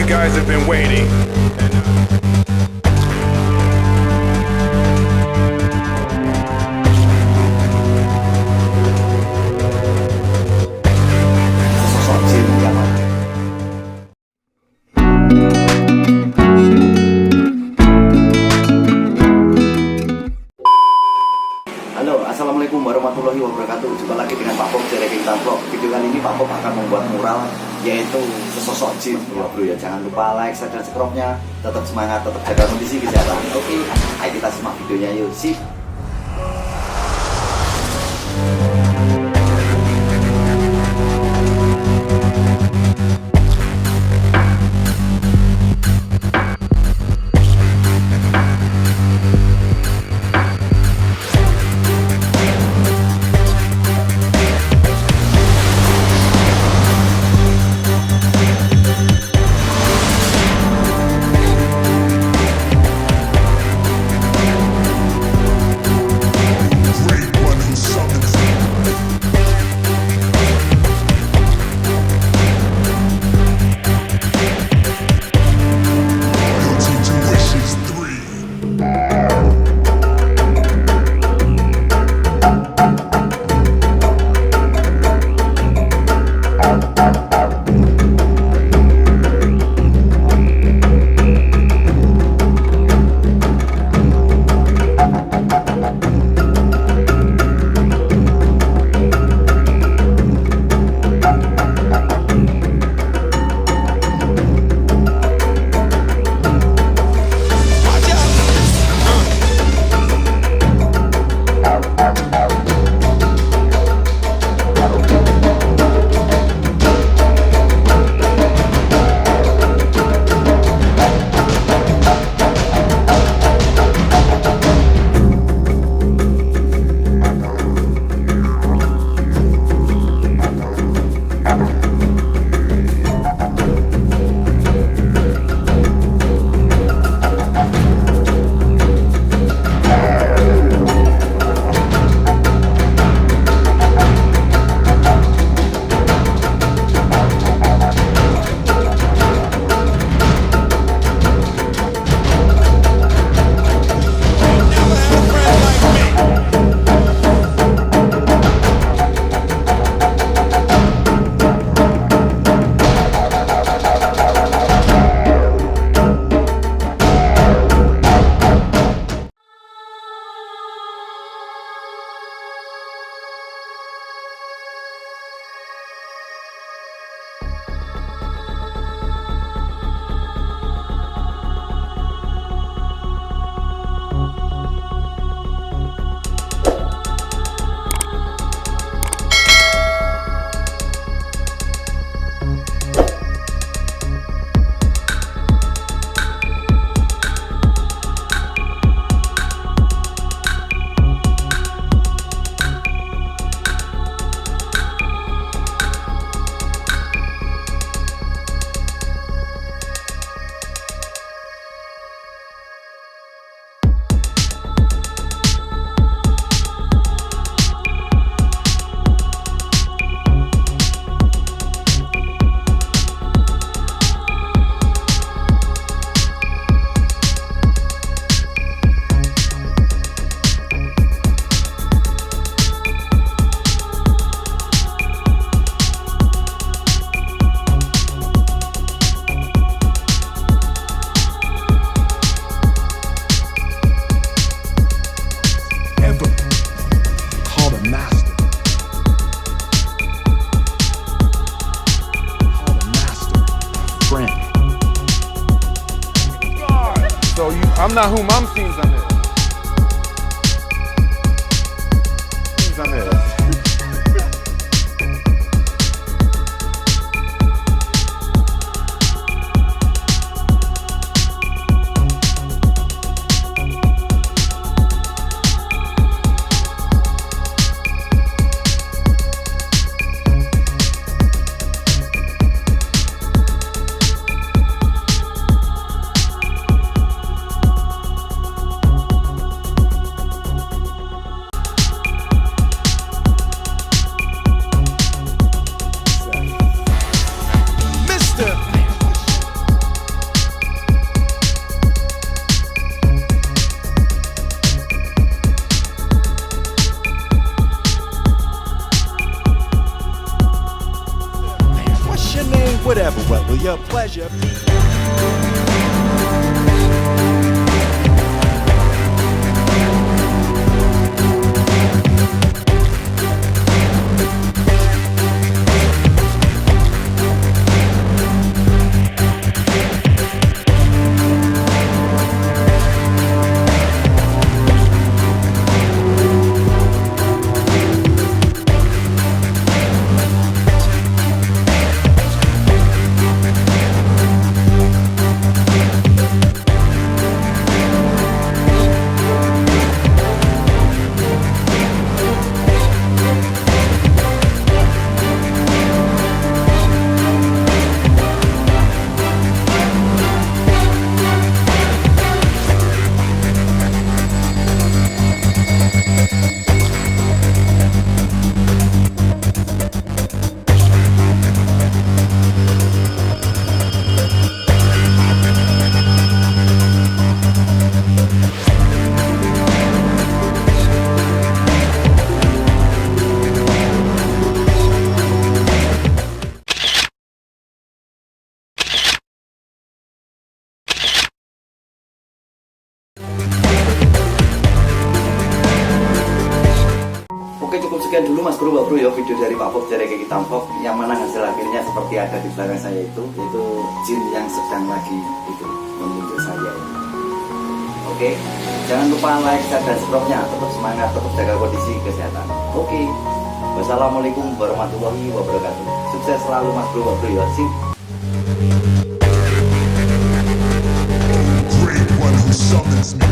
you guys have been waiting. Sosok Jin yang mana? Halo, assalamualaikum warahmatullahi wabarakatuh. Jumpa lagi dengan Pak Pop dari kita Vlog. Video kali ini Pak Pop akan membuat mural, yaitu sosok Jin. Bro ya, jangan lupa like, share, dan subscribe-nya. Tetap semangat, tetap jaga kondisi kesehatan. Oke, ayo kita simak videonya yuk. Sip. I'm not who mom seems I'm is. Seems I'm is. whatever. What will your pleasure be? Oke, cukup sekian dulu Mas Bro, Mbak Bro ya video dari Pak Bob dari Kiki Tampok, yang mana hasil akhirnya seperti ada di belakang saya itu, yaitu jin yang sedang lagi itu menunjuk saya. Oke, jangan lupa like, share, dan subscribe-nya. Tetap semangat, tetap jaga kondisi kesehatan. Oke, wassalamualaikum warahmatullahi wabarakatuh. Sukses selalu Mas Bro, Mbak Bro ya. Sip. Great one who summons me.